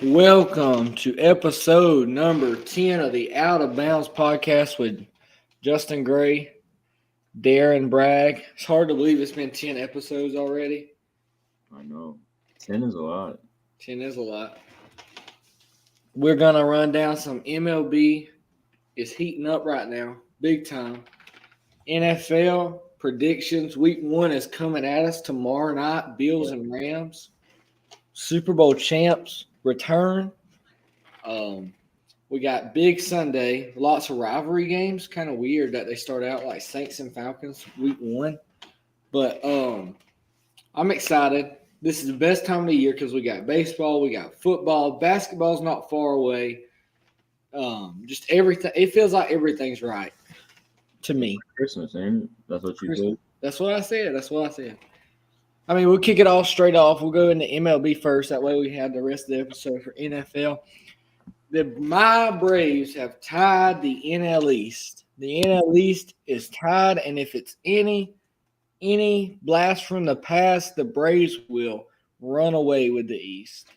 Welcome to episode number 10 of the Out of Bounds podcast with Justin Gray, Darren Bragg. It's hard to believe it's been 10 episodes already. I know. 10 is a lot. 10 is a lot. We're going to run down some MLB. It's heating up right now, big time. NFL predictions. Week 1 is coming at us tomorrow night. Bills and Rams. Super Bowl champs return. We got big Sunday, lots of rivalry games. Kind of weird that they start out like Saints and Falcons week 1. But I'm excited. This is the best time of the year because we got baseball, we got football, basketball's not far away. Just everything. It feels like everything's right to me. Christmas, ain't it? That's what you said? That's what I said. I mean, we'll kick it off straight off. We'll go into MLB first. That way we have the rest of the episode for NFL. My Braves have tied the NL East. The NL East is tied, and if it's any blast from the past, the Braves will run away with the East.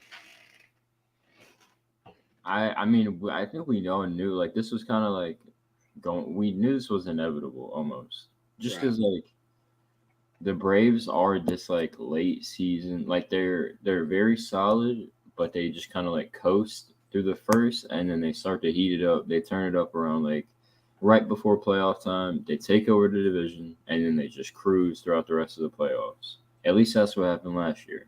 I mean, I think we all knew, like, this was kind of like we knew this was inevitable almost. Just because, like, the Braves are this, like, late season. Like, they're very solid, but they just kind of, like, coast through the first, and then they start to heat it up. They turn it up around, like, right before playoff time. They take over the division, and then they just cruise throughout the rest of the playoffs. At least that's what happened last year.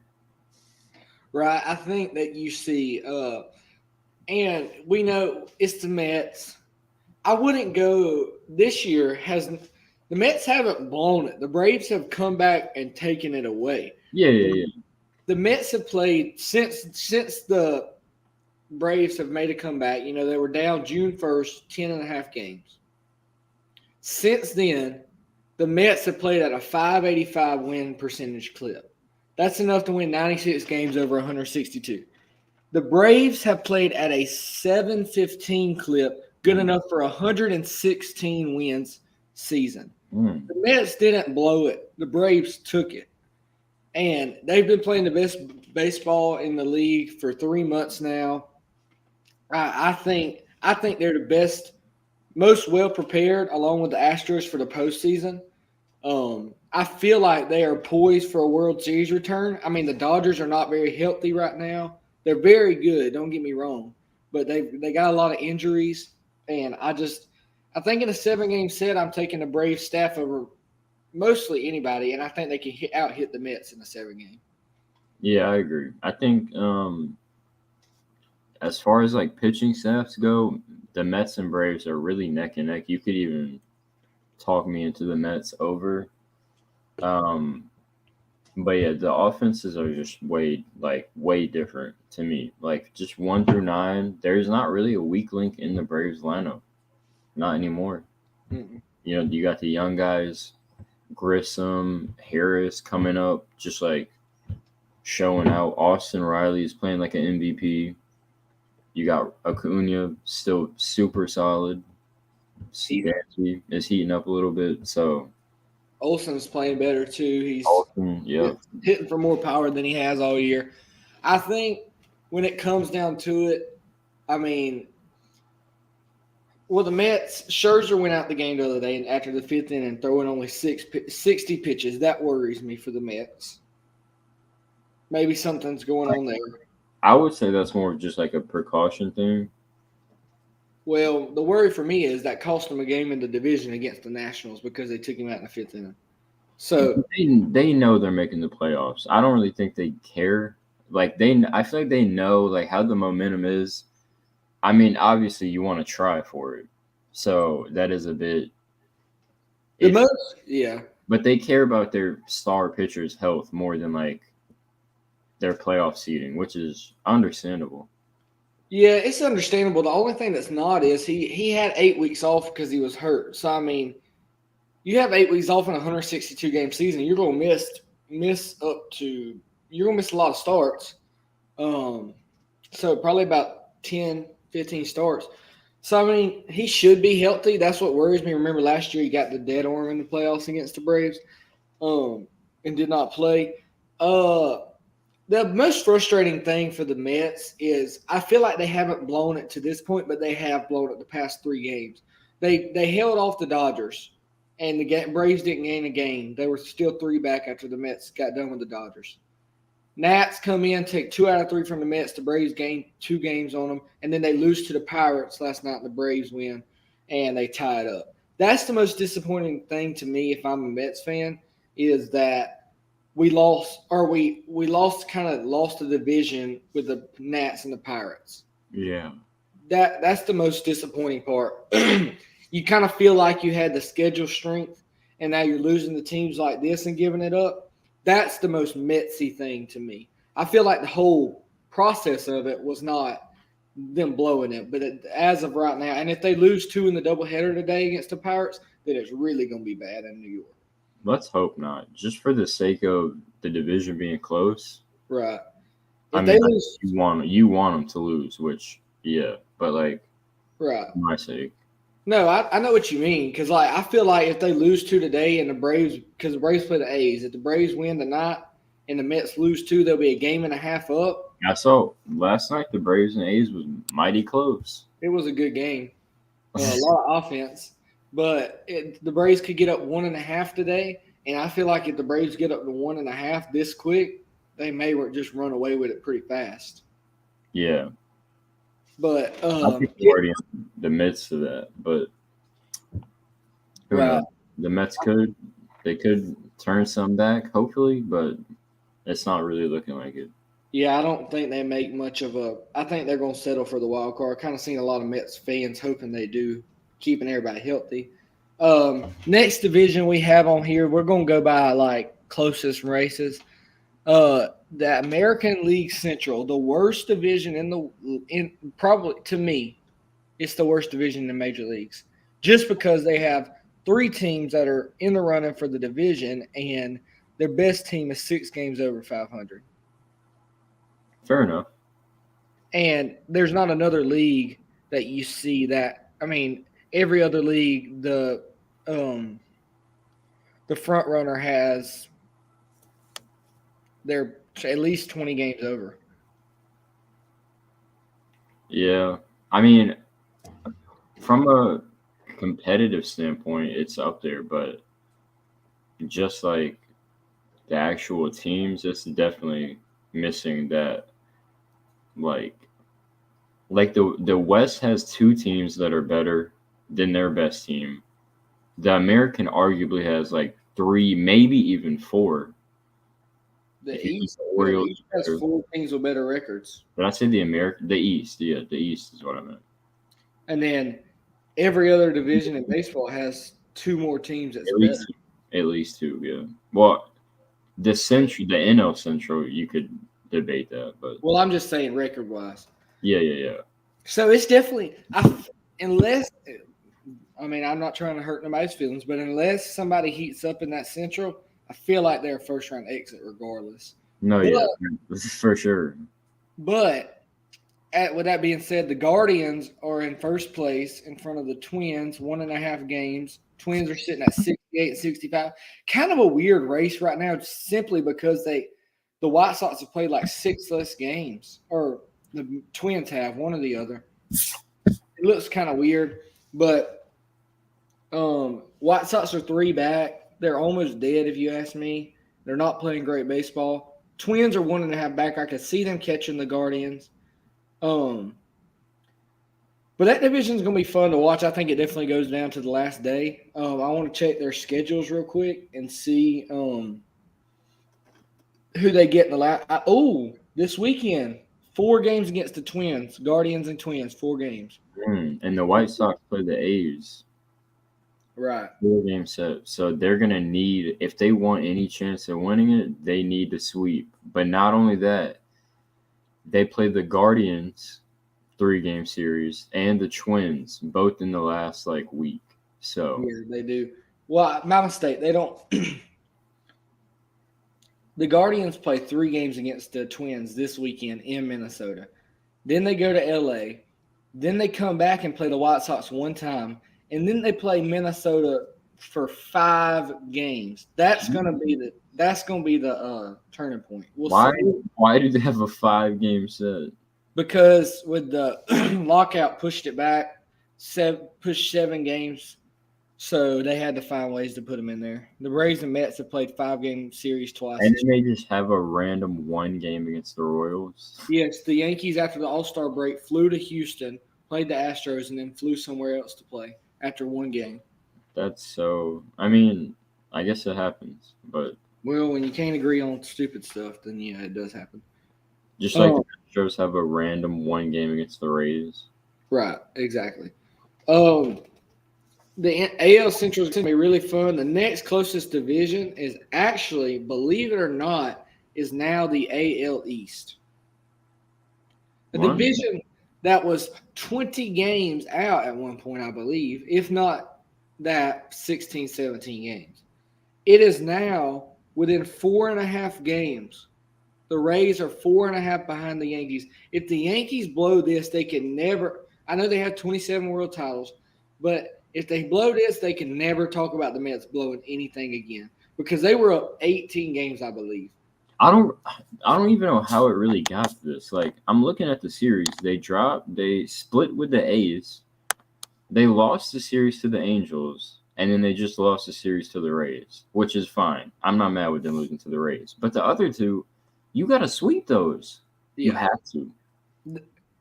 Right. I think that you see and we know it's the Mets. I wouldn't go this year. The Mets haven't blown it. The Braves have come back and taken it away. Yeah. The Mets have played since the Braves have made a comeback. You know, they were down June 1st, 10.5 games. Since then, the Mets have played at a 585 win percentage clip. That's enough to win 96 games over 162. The Braves have played at a 715 clip, good enough for 116 wins season. The Mets didn't blow it. The Braves took it. And they've been playing the best baseball in the league for 3 months now. I think they're the best, most well prepared, along with the Astros for the postseason. I feel like they are poised for a World Series return. I mean, the Dodgers are not very healthy right now. They're very good, don't get me wrong, but they got a lot of injuries, and I think in a 7-game set, I'm taking the Braves staff over mostly anybody, and I think they can hit the Mets in a 7-game. Yeah, I agree. I think as far as, like, pitching staffs go, the Mets and Braves are really neck and neck. You could even talk me into the Mets over. But yeah, the offenses are just way different to me. Like, just 1 through 9, there's not really a weak link in the Braves lineup. Not anymore. Mm-mm. You know, you got the young guys, Grissom, Harris coming up, just like showing out. Austin Riley is playing like an MVP. You got Acuna still super solid. Stancy is heating up a little bit, so Olsen's playing better too. He's hitting for more power than he has all year. I think when it comes down to it, I mean, well, the Mets, Scherzer went out the game the other day after the 5th inning, throwing only 60 pitches. That worries me for the Mets. Maybe something's going on there. I would say that's more of just like a precaution thing. Well, the worry for me is that cost them a game in the division against the Nationals because they took him out in the 5th inning. So they know they're making the playoffs. I don't really think they care. Like, I feel like they know, like, how the momentum is. I mean, obviously you want to try for it. So that is a bit But they care about their star pitcher's health more than, like, their playoff seeding, which is understandable. Yeah, it's understandable. The only thing that's not is he had 8 weeks off because he was hurt. So, I mean, you have 8 weeks off in a 162-game season, you're going to miss a lot of starts. So probably about 10, 15 starts. So, I mean, he should be healthy. That's what worries me. Remember last year he got the dead arm in the playoffs against the Braves and did not play. The most frustrating thing for the Mets is I feel like they haven't blown it to this point, but they have blown it the past 3 games. They held off the Dodgers, and the Braves didn't gain a game. They were still 3 back after the Mets got done with the Dodgers. Nats come in, take 2 out of 3 from the Mets. The Braves gain 2 games on them, and then they lose to the Pirates last night. The Braves win, and they tie it up. That's the most disappointing thing to me if I'm a Mets fan is that we lost the division with the Nats and the Pirates. Yeah. That's the most disappointing part. You kind of feel like you had the schedule strength, and now you're losing the teams like this and giving it up. That's the most Metsy thing to me. I feel like the whole process of it was not them blowing it, but as of right now, and if they lose 2 in the doubleheader today against the Pirates, then it's really going to be bad in New York. Let's hope not. Just for the sake of the division being close. Right. I mean, you want them to lose, which but right. For my sake. No, I know what you mean because I feel like if they lose 2 today and the Braves, because the Braves play the A's, if the Braves win tonight and the Mets lose 2, there'll be a game and a half up. I saw last night the Braves and A's was mighty close. It was a good game, a lot of offense, but the Braves could get up 1.5 today, and I feel like if the Braves get up to 1.5 this quick, they may just run away with it pretty fast. Yeah. But I think we're already in the midst of that. But the Mets could turn some back, hopefully, but it's not really looking like it. Yeah, I don't think they make much of a – I think they're going to settle for the wild card. Kind of seen a lot of Mets fans hoping they do, keeping everybody healthy. Next division we have on here, we're going to go by, closest races. The American League Central, the worst division probably to me, it's the worst division in the major leagues, just because they have 3 teams that are in the running for the division, and their best team is 6 games over 500. Fair enough. And there's not another league that you see that. I mean, every other league, the front runner has they're at least 20 games over. Yeah. I mean, from a competitive standpoint, it's up there, but just like the actual teams, it's definitely missing that. Like the West has 2 teams that are better than their best team. The American arguably has 3, maybe even 4. The East has 4 teams with better records. But I say the East. Yeah, the East is what I meant. And then every other division in baseball has 2 more teams that's better. At least 2, yeah. Well, the NL Central, you could debate that, but well, I'm just saying record-wise. Yeah. So it's definitely unless I mean I'm not trying to hurt nobody's feelings, but unless somebody heats up in that Central, I feel like they're a first-round exit regardless. No, yeah, for sure. But with that being said, the Guardians are in first place in front of the Twins, 1.5 games. Twins are sitting at 68, 65. Kind of a weird race right now, simply because the White Sox have played 6 less games, or the Twins have, one or the other. It looks kind of weird, but White Sox are 3 back. They're almost dead, if you ask me. They're not playing great baseball. Twins are 1.5 back. I could see them catching the Guardians. But that division is going to be fun to watch. I think it definitely goes down to the last day. I want to check their schedules real quick and see who they get in the last. This weekend, 4 games against the Twins, Guardians and Twins, 4 games. And the White Sox play the A's. Right. 4-game set. So they're going to need, if they want any chance of winning it, they need to sweep. But not only that, they play the Guardians 3-game series and the Twins both in the last week. So yeah, they do. Well, my mistake. They don't. The Guardians play 3 games against the Twins this weekend in Minnesota. Then they go to LA. Then they come back and play the White Sox 1 time. And then they play Minnesota for 5 games. That's going to be That's going to be the turning point. We'll Why? see. Why do they have a 5-game set? Because with the lockout pushed it back, pushed 7 games, so they had to find ways to put them in there. The Braves and Mets have played 5-game series twice. And then they just have a random 1 game against the Royals. Yes, the Yankees after the All-Star break flew to Houston, played the Astros, and then flew somewhere else to play after 1 game. That's so. I mean, I guess it happens, but well, when you can't agree on stupid stuff, then yeah, it does happen. Just like the Astros have a random 1 game against the Rays. Right, exactly. The AL Central is going to be really fun. The next closest division is actually, believe it or not, is now the AL East. A division that was 20 games out at one point, I believe, if not that 16, 17 games. It is now within 4.5 games. The Rays are 4.5 behind the Yankees. If the Yankees blow this, they can never – I know they have 27 world titles, but – if they blow this, they can never talk about the Mets blowing anything again because they were up 18 games, I believe. I don't even know how it really got to this. Like, I'm looking at the series. They split with the A's. They lost the series to the Angels, and then they just lost the series to the Rays, which is fine. I'm not mad with them losing to the Rays. But the other two, you got to sweep those. Yeah. You have to.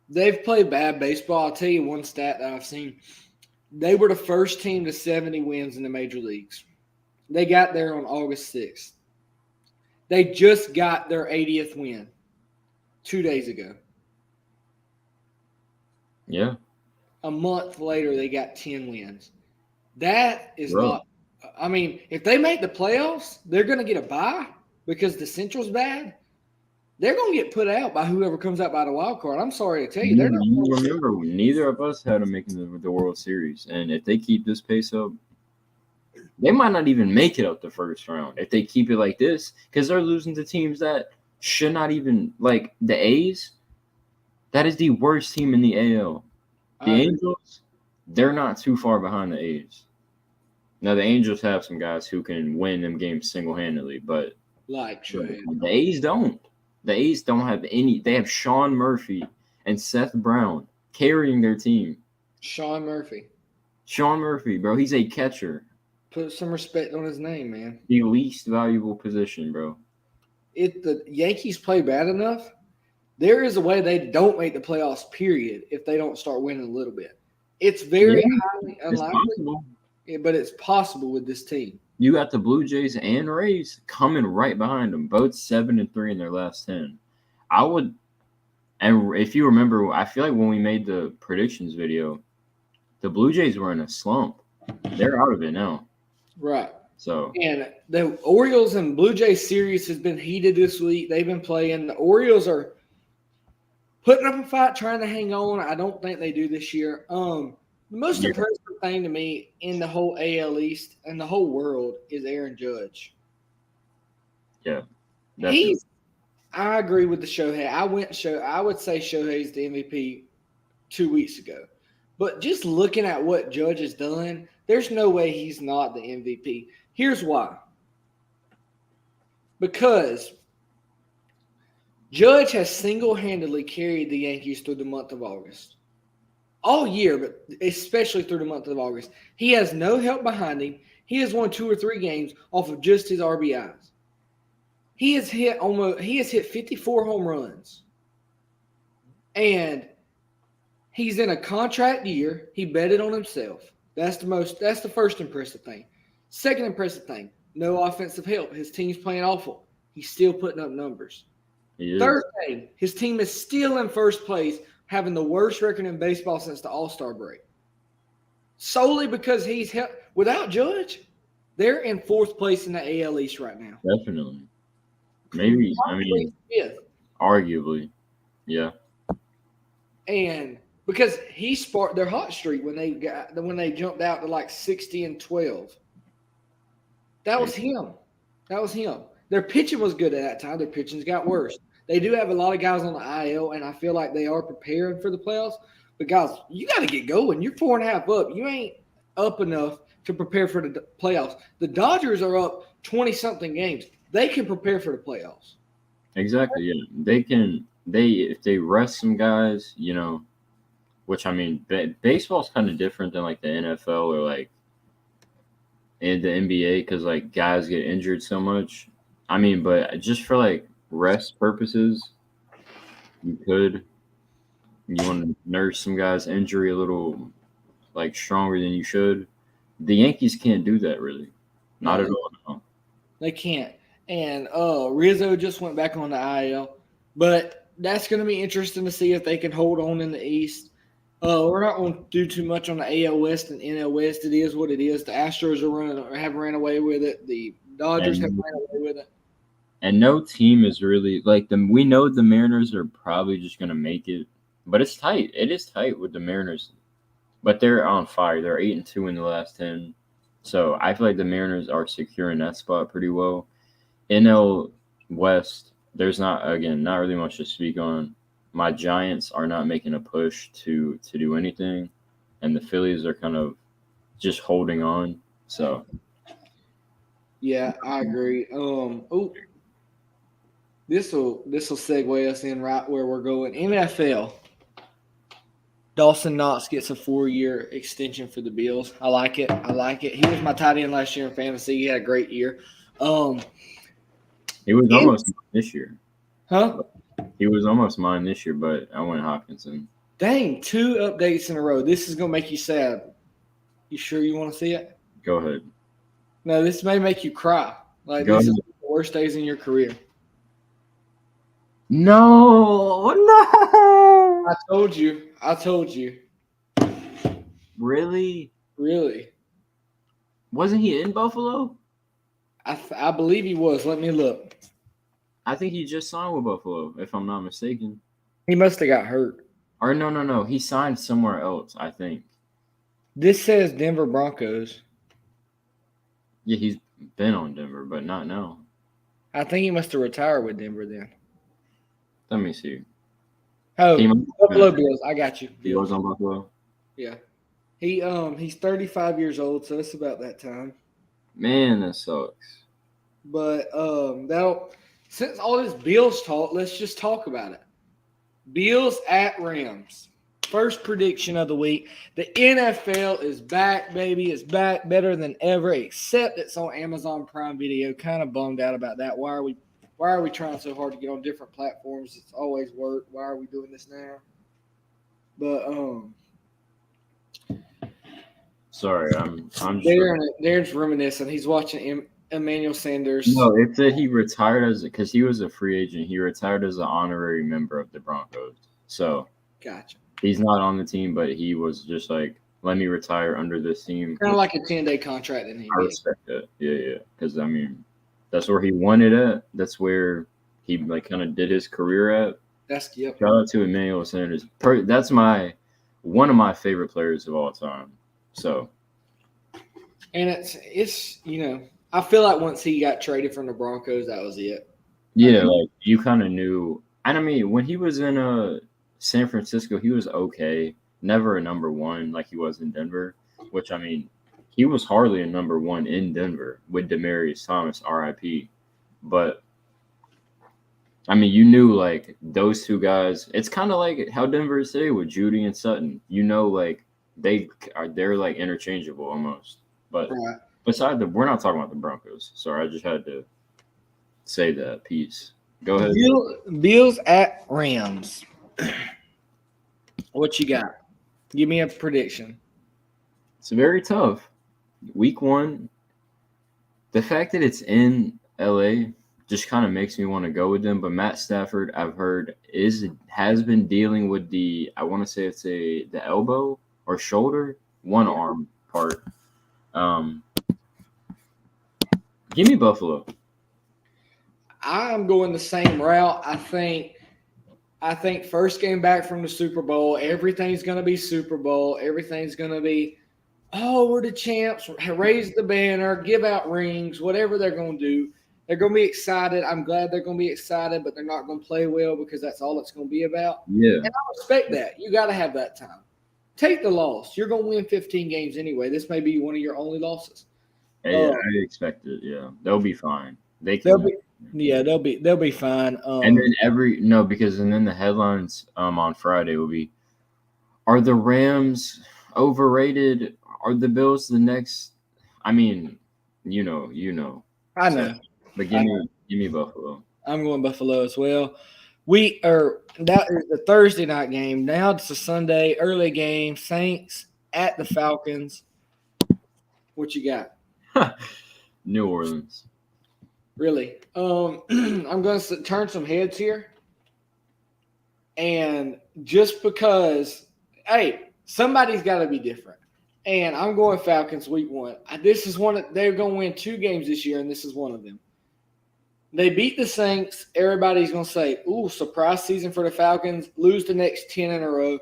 They've played bad baseball. I'll tell you one stat that I've seen. They were the first team to 70 wins in the major leagues. They got there on August 6th. They just got their 80th win 2 days ago. Yeah. A month later, they got 10 wins. That is not – I mean, if they make the playoffs, they're going to get a bye because the Central's bad. They're going to get put out by whoever comes out by the wild card. I'm sorry to tell you. You remember, neither of us had them making the World Series. And if they keep this pace up, they might not even make it up the first round if they keep it like this because they're losing to teams that should not even – like the A's, that is the worst team in the AL. The Angels, they're not too far behind the A's. Now, the Angels have some guys who can win them games single-handedly, but the A's don't. The A's don't have any. They have Sean Murphy and Seth Brown carrying their team. Sean Murphy, bro. He's a catcher. Put some respect on his name, man. The least valuable position, bro. If the Yankees play bad enough, there is a way they don't make the playoffs, period, if they don't start winning a little bit. It's very highly unlikely, but it's possible with this team. You got the Blue Jays and Rays coming right behind them, both 7-3 in their last 10. And if you remember, I feel like when we made the predictions video, the Blue Jays were in a slump. They're out of it now. Right. So and the Orioles and Blue Jays series has been heated this week. They've been playing. The Orioles are putting up a fight, trying to hang on. I don't think they do this year. The most impressive thing to me in the whole AL East and the whole world is Aaron Judge. Yeah. I agree with the Shohei. I would say Shohei's the MVP 2 weeks ago. But just looking at what Judge has done, there's no way he's not the MVP. Here's why. Because Judge has single-handedly carried the Yankees through the month of August. All year, but especially through the month of August. He has no help behind him. He has won 2 or 3 games off of just his RBIs. He has hit 54 home runs. And he's in a contract year. He betted on himself. That's the first impressive thing. Second impressive thing, no offensive help. His team's playing awful. He's still putting up numbers. Third thing, his team is still in first place, having the worst record in baseball since the All-Star break. Solely because he's helped. Without Judge, they're in 4th place in the AL East right now. Definitely. Maybe, arguably. Yeah. And because he sparked their hot streak when they jumped out to like 60-12. That was him. Their pitching was good at that time. Their pitching's got worse. They do have a lot of guys on the IL, and I feel like they are preparing for the playoffs. But, guys, you got to get going. You're 4.5 up. You ain't up enough to prepare for the playoffs. The Dodgers are up 20-something games. they can prepare for the playoffs. Exactly. Yeah, they can. If they rest some guys, which I mean, baseball's kind of different than like the NFL or like in the NBA because like guys get injured so much. I mean, but just for like rest purposes, you want to nurse some guys' injury a little like stronger than you should. The Yankees can't do that really, not at all. No. They can't. And Rizzo just went back on the IL, but that's going to be interesting to see if they can hold on in the East. We're not going to do too much on the AL West and NL West. It is what it is. The Astros have ran away with it. The Dodgers have ran away with it. And no team is really like them. We know the Mariners are probably just going to make it, but it's tight. It is tight with the Mariners, but they're on fire. They're 8-2 in the last 10. So I feel like the Mariners are securing that spot pretty well. NL West, there's not really much to speak on. My Giants are not making a push to do anything, and the Phillies are kind of just holding on. So, yeah, I agree. This will segue us in right where we're going. NFL. Dawson Knox gets a 4-year extension for the Bills. I like it. He was my tight end last year in fantasy. He had a great year. He was almost this year. Huh? He was almost mine this year, but I went Hopkinson. Dang, 2 updates in a row. This is going to make you sad. You sure you want to see it? Go ahead. No, this may make you cry. Like, this is the worst days in your career. No. I told you. Really? Really? Wasn't he in Buffalo? I believe he was. Let me look. I think he just signed with Buffalo, if I'm not mistaken. He must have got hurt. Or no. He signed somewhere else, I think. This says Denver Broncos. Yeah, he's been on Denver, but not now. I think he must have retired with Denver then. Let me see. Oh, Buffalo Bills. I got you. He was on Buffalo? Yeah. He's 35 years old, so it's about that time. Man, that sucks. But since all this Bills talk, let's just talk about it. Bills at Rams. First prediction of the week. The NFL is back, baby. It's back better than ever, except it's on Amazon Prime Video. Kind of bummed out about that. Why are we trying so hard to get on different platforms? It's always worked. Why are we doing this now? But sorry, I'm just Darren's reminiscing. He's watching Emmanuel Sanders. No, it said he retired because he was a free agent. He retired as an honorary member of the Broncos. So gotcha. He's not on the team, but he was just like, let me retire under this team. Kind of like a 10-day contract in I respect that. Yeah. Because, I mean, that's where he wanted at. That's where he, like, kind of did his career at. Yep. Shout out to Emmanuel Sanders. That's one of my favorite players of all time. So. And it's I feel like once he got traded from the Broncos, that was it. Yeah, like, you kind of knew. And, I mean, when he was in San Francisco, he was okay. Never a number one like he was in Denver, which, I mean, he was hardly a number one in Denver with Demaryius Thomas, RIP. But, I mean, you knew, like, those two guys. It's kind of like how Denver is today with Judy and Sutton. Like, they're like, interchangeable almost. But besides we're not talking about the Broncos. Sorry, I just had to say that. Peace. Go ahead. Bills at Rams. What you got? Give me a prediction. It's very tough. Week 1, the fact that it's in LA just kind of makes me want to go with them. But Matt Stafford, I've heard, has been dealing with I want to say it's the elbow or shoulder, one arm part. Give me Buffalo. I'm going the same route. I think first game back from the Super Bowl, everything's going to be Super Bowl. Everything's going to be, we're the champs, raise the banner, give out rings, whatever they're going to do. They're going to be excited. I'm glad they're going to be excited, but they're not going to play well because that's all it's going to be about. Yeah. And I respect that. You got to have that time. Take the loss. You're going to win 15 games anyway. This may be one of your only losses. Hey, I expect it, yeah. They'll be fine. Yeah, they'll be fine. And then because then the headlines on Friday will be, are the Rams overrated? Are the Bills the next? I mean, you know. I So, know. but I know. give me Buffalo. I'm going Buffalo as well. That is the Thursday night game. Now it's a Sunday early game. Saints at the Falcons. What you got? New Orleans. Really? I'm going to turn some heads here, and just because, hey, somebody's got to be different. And I'm going Falcons week 1. This is they're going to win 2 games this year, and this is one of them. They beat the Saints. Everybody's going to say, ooh, surprise season for the Falcons. Lose the next 10 in a row.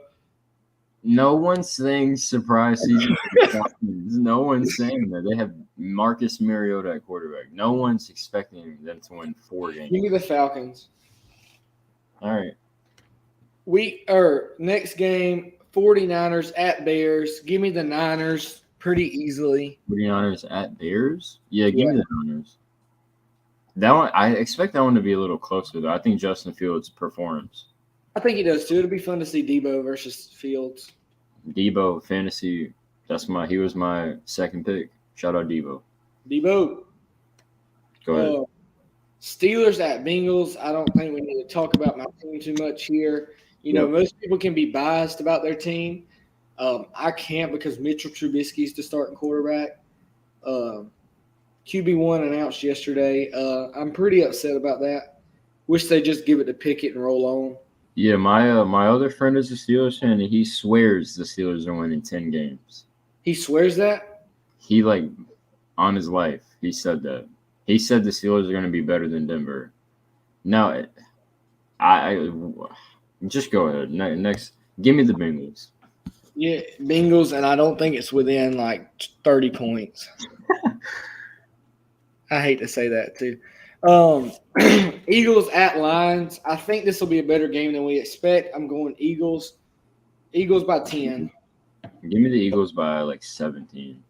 No one's saying surprise season for the Falcons. No one's saying that. They have Marcus Mariota at quarterback. No one's expecting them to win 4 games. Give me the Falcons. All right. Next game, 49ers at Bears. Give me the Niners pretty easily. 49ers at Bears? Yeah, give me the Niners. That one, I expect that one to be a little closer, though. I think Justin Fields performs. I think he does, too. It'll be fun to see Debo versus Fields. Debo, fantasy, he was my second pick. Shout out Debo. Debo. Go ahead. Steelers at Bengals. I don't think we need to talk about my team too much here. You know, most people can be biased about their team. I can't because Mitchell Trubisky is the starting quarterback. QB1 announced yesterday. I'm pretty upset about that. Wish they just give it to Pickett and roll on. Yeah, my other friend is a Steelers fan, and he swears the Steelers are winning 10 games. He swears that? He, on his life, he said that. He said the Steelers are going to be better than Denver. Now, I just go ahead. Next, give me the Bengals. Yeah, Bengals, and I don't think it's within 30 points. I hate to say that too. Eagles at Lions. I think this will be a better game than we expect. I'm going Eagles. Eagles by 10. Give me the Eagles by 17.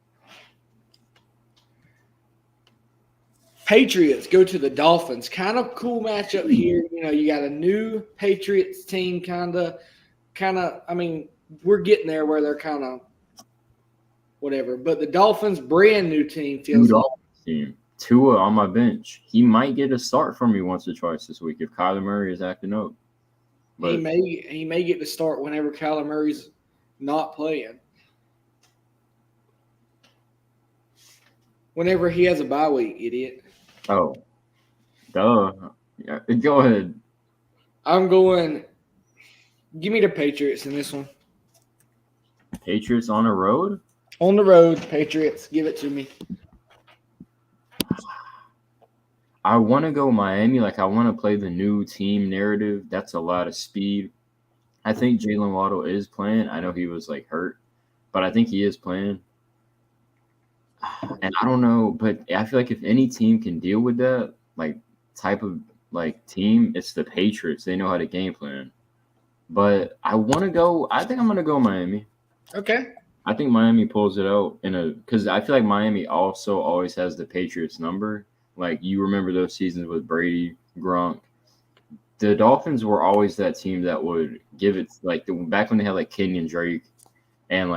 Patriots go to the Dolphins. Kind of cool matchup here. You know, you got a new Patriots team kind of, I mean, we're getting there where they're kind of whatever. But the Dolphins, brand new team, feels like. Team. Tua on my bench. He might get a start for me once or twice this week if Kyler Murray is acting up. But he may get to start whenever Kyler Murray's not playing. Whenever he has a bye week, idiot. Oh. Duh. Yeah, go ahead. I'm going – give me the Patriots in this one. Patriots on the road? On the road, Patriots. Give it to me. I want to go Miami. I want to play the new team narrative. That's a lot of speed. I think Jalen Waddle is playing. I know he was, hurt, but I think he is playing. And I don't know, but I feel like if any team can deal with that, type of, team, it's the Patriots. They know how to game plan. But I think I'm going to go Miami. Okay. I think Miami pulls it out because I feel like Miami also always has the Patriots number. You remember those seasons with Brady, Gronk. The Dolphins were always that team that would give it back when they had Kenyon Drake and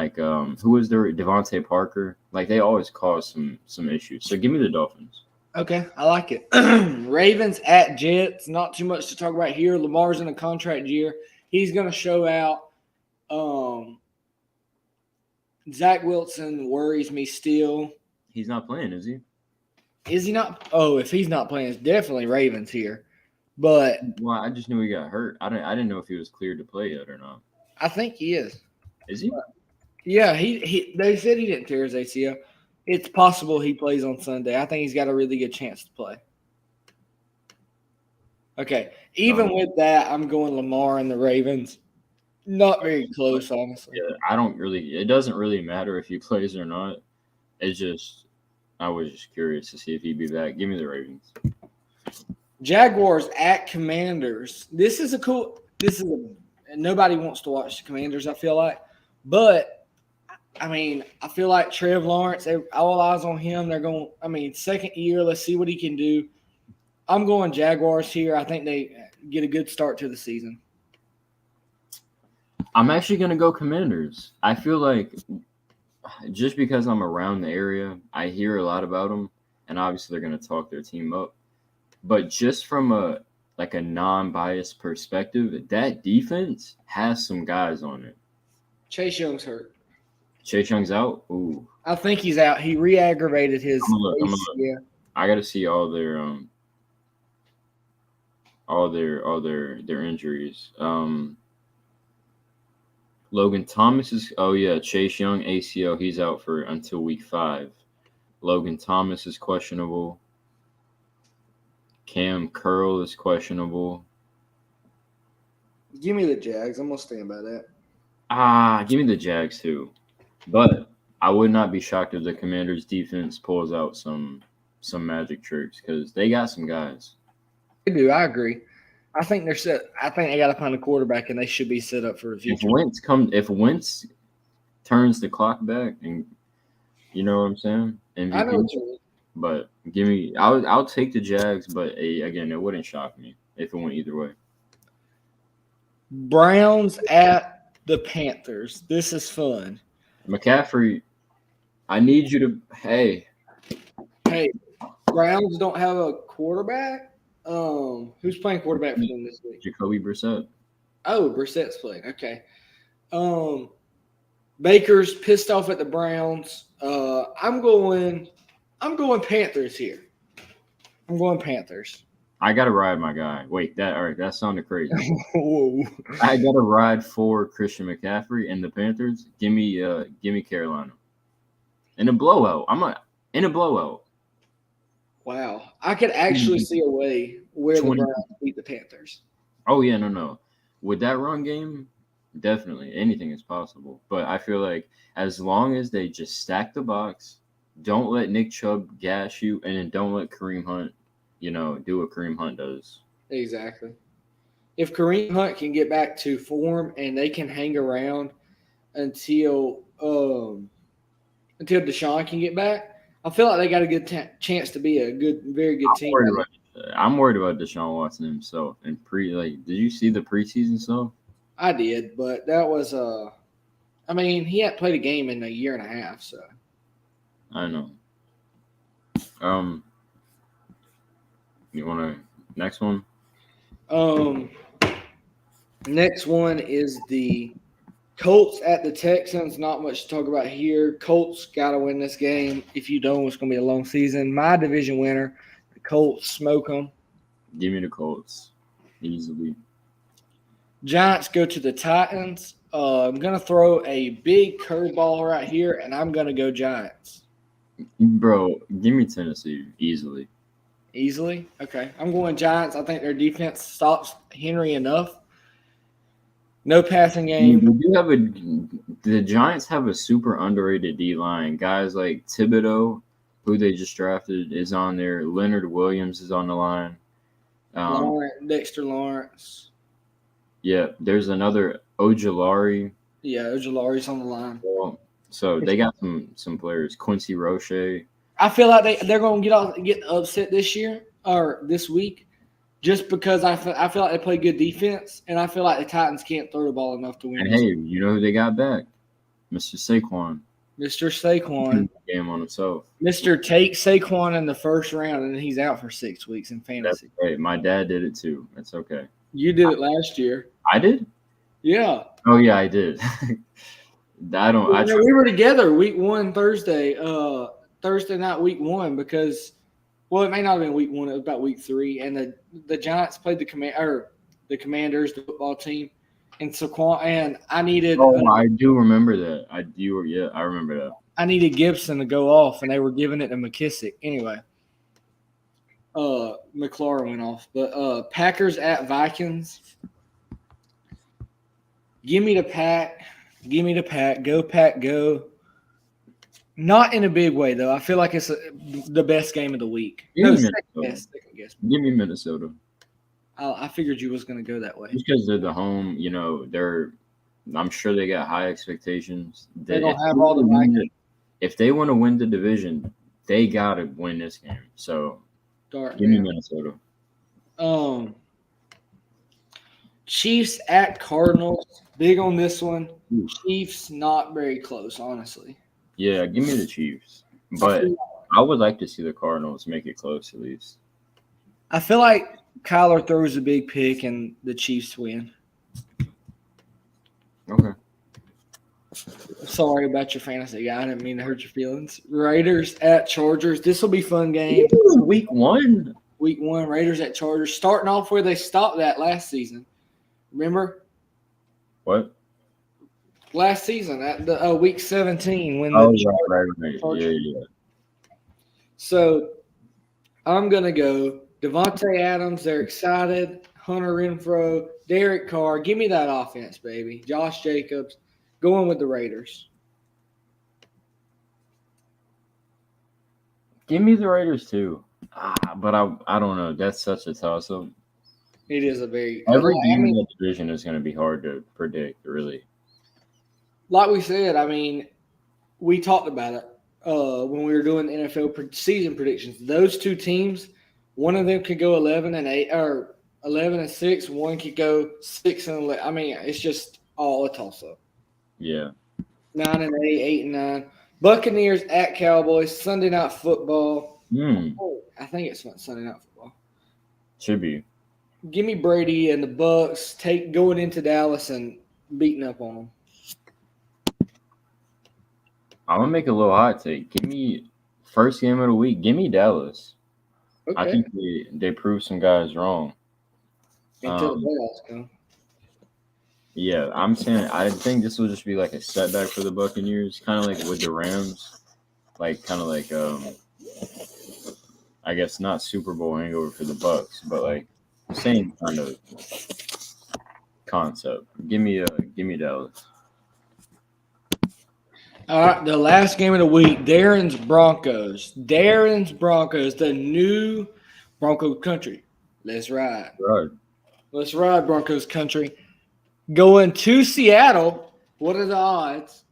who was there, Devontae Parker. They always cause some issues. So give me the Dolphins. Okay, I like it. Ravens at Jets. Not too much to talk about here. Lamar's in a contract year. He's going to show out. Zach Wilson worries me still. He's not playing, is he? Is he not? Oh, if he's not playing, it's definitely Ravens here. But I just knew he got hurt. I didn't know if he was cleared to play yet or not. I think he is. Is he? Yeah, they said he didn't tear his ACL. It's possible he plays on Sunday. I think he's got a really good chance to play. Okay. Even with that, I'm going Lamar and the Ravens. Not very close, honestly. Yeah, it doesn't really matter if he plays or not. It's just I was just curious to see if he'd be back. Give me the Ravens. Jaguars at Commanders. Nobody wants to watch the Commanders, I feel like. But, I feel like Trev Lawrence, all eyes on him. They're going, second year, let's see what he can do. I'm going Jaguars here. I think they get a good start to the season. I'm actually going to go Commanders. I feel like just because I'm around the area, I hear a lot about them, and obviously they're going to talk their team up. But just from a non-biased perspective, that defense has some guys on it. Chase Young's hurt. Chase Young's out? Ooh. I think he's out. He re-aggravated his I'm gonna look. ACL. I got to see all their injuries. Logan Thomas is Chase Young ACL, he's out for until week 5. Logan Thomas is questionable. Cam Curl is questionable. Give me the Jags. I'm gonna stand by that. Give me the Jags too. But I would not be shocked if the Commanders defense pulls out some magic tricks because they got some guys. They do. I agree. I think they're set. I think they got to find a quarterback, and they should be set up for the future. If Wentz turns the clock back, and you know what I'm saying, MVP, I know what you mean. But give me. I'll take the Jags, but again, it wouldn't shock me if it went either way. Browns at the Panthers. This is fun. McCaffrey, I need you to. Hey, Browns don't have a quarterback. Who's playing quarterback for them this week? Jacoby Brissett. Oh, Brissett's playing. Okay. Baker's pissed off at the Browns. I'm going Panthers here. I'm going Panthers. I gotta ride my guy. Wait, that sounded crazy. Whoa. I gotta ride for Christian McCaffrey and the Panthers. Give me Carolina. In a blowout. In a blowout. Wow. I could actually see a way where the Browns beat the Panthers. Oh, yeah, no. With that run game, definitely. Anything is possible. But I feel like as long as they just stack the box, don't let Nick Chubb gash you, and then don't let Kareem Hunt, do what Kareem Hunt does. Exactly. If Kareem Hunt can get back to form and they can hang around until Deshaun can get back, I feel like they got a good chance to be a very good team. I'm worried about Deshaun Watson himself. And did you see the preseason stuff? I did, but that was he hadn't played a game in a year and a half, so. I know. You want to next one? Next one is the Colts at the Texans. Not much to talk about here. Colts got to win this game. If you don't, it's going to be a long season. My division winner, the Colts, smoke them. Give me the Colts easily. Giants go to the Titans. I'm going to throw a big curveball right here, and I'm going to go Giants. Bro, give me Tennessee easily. Easily? Okay. I'm going Giants. I think their defense stops Henry enough. No passing game. The Giants have a super underrated D-line. Guys like Thibodeau, who they just drafted, is on there. Leonard Williams is on the line. Dexter Lawrence. Yeah, there's another Ojulari. Yeah, Ojulari's on the line. So they got some players. Quincy Roche. I feel like they're going to get upset this year or this week just because I feel like they play good defense, and I feel like the Titans can't throw the ball enough to win. And, hey, you know who they got back? Mr. Saquon. Mr. Saquon. Game on himself. Mr. Take Saquon in the first round, and he's out for 6 weeks in fantasy. That's great. My dad did it too. That's okay. You did it last year. I did? Yeah. Oh, yeah, I did. We were together week 1 Thursday night, week 1, because, it may not have been week 1. It was about week 3, and the Giants played the Commanders, the football team, and Saquon. And I needed. I do remember that. I remember that. I needed Gibson to go off, and they were giving it to McKissick. Anyway, McLaurin went off, but Packers at Vikings. Give me the Pack. Give me the Pack. Go Pack. Go. Not in a big way, though. I feel like it's the best game of the week. Second guess. Give me Minnesota. I figured you was going to go that way. Just because they're the home, I'm sure they got high expectations. They don't have all the Vikings. If they want to win the division, they got to win this game. So, give me Minnesota. Chiefs at Cardinals. Big on this one. Oof. Chiefs not very close, honestly. Yeah, give me the Chiefs. I But feel, I would like to see the Cardinals make it close at least. I feel like Kyler throws a big pick and the Chiefs win. Okay. Sorry about your fantasy guy. I didn't mean to hurt your feelings. Raiders at Chargers. This will be a fun game. Ooh, week 1. Week 1, Raiders at Chargers. Starting off where they stopped that last season. Remember? What? Last season at the week 17 when Oh, the right. Chargers. Yeah. So I'm gonna go Devontae Adams. They're excited. Hunter Renfro, Derek Carr. Give me that offense, baby. Josh Jacobs. Going with the Raiders. Give me the Raiders too. But I don't know. That's such a toss-up. It is a very Every game in the division is going to be hard to predict, really. Like we said, I mean, we talked about it when we were doing the NFL season predictions. Those two teams, one of them could go 11-8 or 11-6. One could go 6-11. I mean, it's just all a toss-up. Yeah. 9-8, 8-9. Buccaneers at Cowboys. Sunday Night Football. Oh, I think it's Sunday Night Football. Should be. Give me Brady and the Bucks going into Dallas and beating up on them. I'm gonna make a little hot take. Give me first game of the week. Give me Dallas. Okay. I think they proved some guys wrong. Until the playoffs come. Yeah, I'm saying I think this will just be like a setback for the Buccaneers, kind of like with the Rams, like kind of like I guess not Super Bowl hangover for the Bucks, but like same kind of concept. Give me Dallas. All right, the last game of the week, Darren's Broncos. The new Bronco country. Let's ride. Right. Let's ride, Broncos country. Going to Seattle. What are the odds?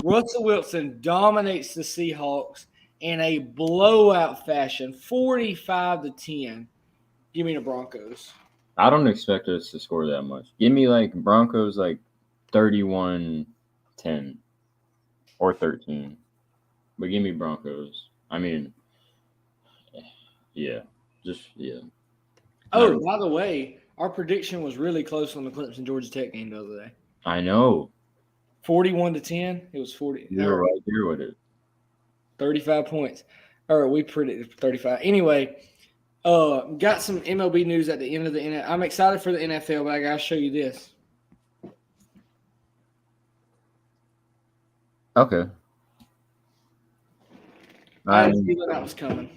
Russell Wilson dominates the Seahawks in a blowout fashion, 45-10. Give me the Broncos. I don't expect us to score that much. Give me like Broncos like 31-10 or 13. But give me Broncos. I mean, yeah. Oh, by the way, our prediction was really close on the Clemson Georgia Tech game the other day. I know. 41-10. It was 40. You were right there with it. 35 points. Or we predicted 35. Anyway, got some MLB news at the end of the NFL. I'm excited for the NFL, but I got to show you this. Okay. I had a feeling that was coming.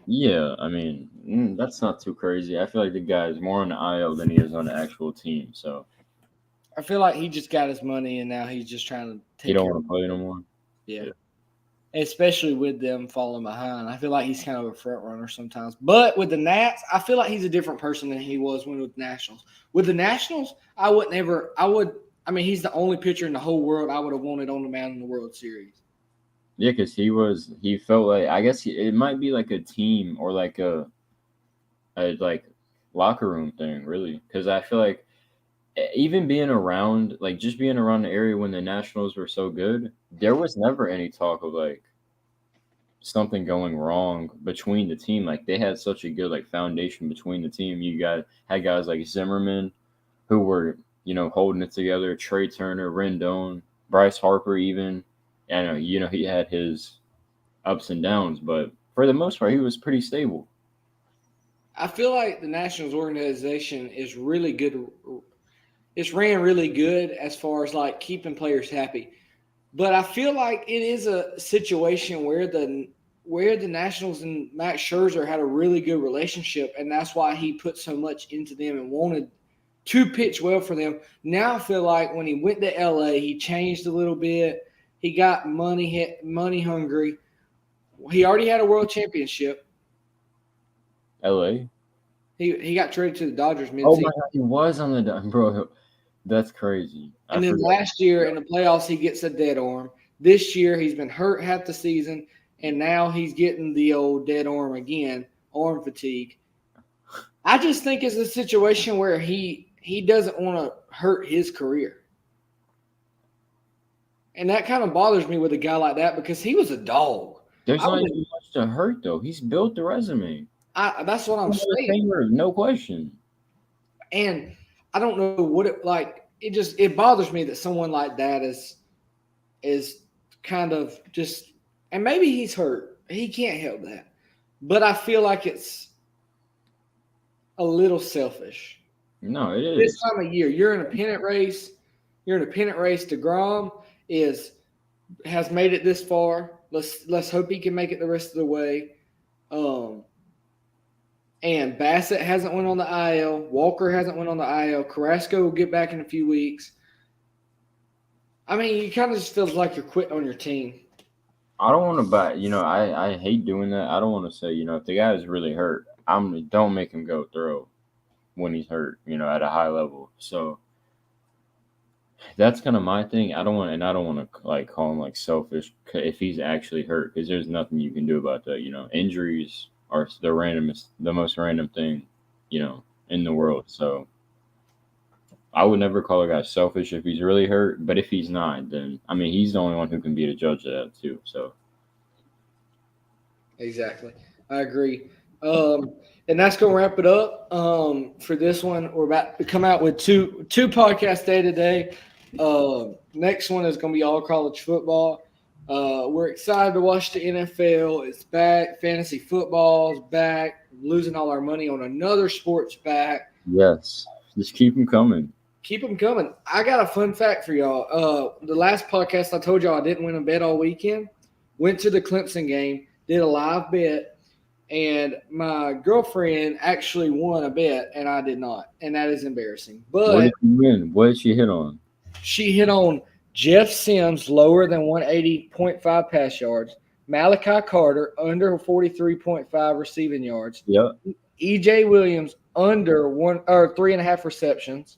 Yeah, I mean, that's not too crazy. I feel like the guy is more on the IL than he is on the actual team. So I feel like he just got his money and now he's just trying to take he don't want to play no more. Yeah. Especially with them falling behind. I feel like he's kind of a front runner sometimes. But with the Nats, I feel like he's a different person than he was when with the Nationals. With the Nationals, he's the only pitcher in the whole world I would have wanted on the mound in the World Series. Yeah, because he felt like, I guess it might be like a team or like a like locker room thing, really. Because I feel like even being around, like just being around the area when the Nationals were so good, there was never any talk of like something going wrong between the team. Like they had such a good like foundation between the team. You had guys like Zimmerman who were, holding it together, Trey Turner, Rendon, Bryce Harper even. And, he had his ups and downs, but for the most part, he was pretty stable. I feel like the Nationals organization is really good. It's ran really good as far as like keeping players happy. But I feel like it is a situation where the Nationals and Max Scherzer had a really good relationship, and that's why he put so much into them and wanted to pitch well for them. Now I feel like when he went to LA, he changed a little bit. He got money hungry. He already had a world championship. LA? He got traded to the Dodgers midseason. Oh my God, he was on the bro. That's crazy. And then last year in the playoffs, he gets a dead arm. This year he's been hurt half the season, and now he's getting the old dead arm again, arm fatigue. I just think it's a situation where he doesn't want to hurt his career. And that kind of bothers me with a guy like that because he was a dog. There's not even much to hurt, though. He's built the resume. That's what I'm saying. No question. And I don't know what it like. It bothers me that someone like that is kind of just, and maybe he's hurt. He can't help that. But I feel like it's a little selfish. No, it is. This time of year, you're in a pennant race. DeGrom has made it this far. Let's hope he can make it the rest of the way. And Bassett hasn't went on the IL. Walker hasn't went on the IL. Carrasco will get back in a few weeks. I mean, it kind of just feels like you're quitting on your team. I don't want to buy. I hate doing that. I don't want to say, if the guy is really hurt, don't make him go throw when he's hurt, at a high level. So that's kind of my thing. I don't want to call him selfish if he's actually hurt, because there's nothing you can do about that. Injuries are the most random thing, in the world. So I would never call a guy selfish if he's really hurt, but if he's not, then he's the only one who can be the judge of that too. So exactly, I agree. And that's gonna wrap it up for this one. We're about to come out with two podcasts day today. Next one is gonna be all college football. We're excited to watch the NFL. It's back. Fantasy football is back. Losing all our money on another sport's back. Yes, just keep them coming. Keep them coming. I got a fun fact for y'all. The last podcast I told y'all I didn't win a bet all weekend. Went to the Clemson game, did a live bet, and my girlfriend actually won a bet, and I did not, and that is embarrassing. But what did you win? What did she hit on? She hit on Jeff Sims lower than 180.5 pass yards, Malachi Carter under 43.5 receiving yards. Yep. EJ Williams under 3.5 receptions.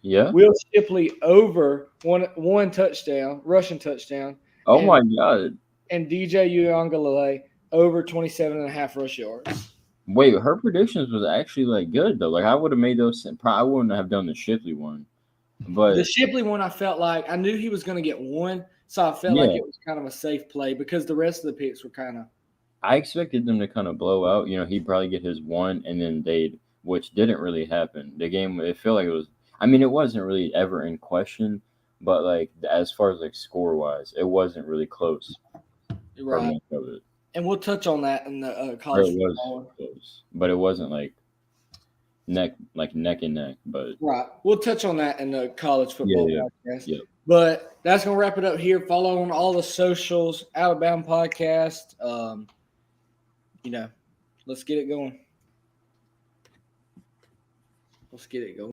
Yeah. Will Shipley over one touchdown, rushing touchdown. Oh my God. And DJ Uiagalelei over 27.5 rush yards. Wait, her predictions was actually good though. I would have made those. I wouldn't have done the Shipley one. But the Shipley one, I felt like I knew he was going to get one, so I felt like it was kind of a safe play because the rest of the picks were kind of. I expected them to kind of blow out. He'd probably get his one, and then which didn't really happen. The game, it felt like it was. It wasn't really ever in question, but as far as score wise, it wasn't really close. Right. Of it. And we'll touch on that in the college football. Close, but it wasn't neck and neck, but right. We'll touch on that in the college football podcast. Yeah. But that's gonna wrap it up here. Follow on all the socials, Alabama Podcast. Let's get it going.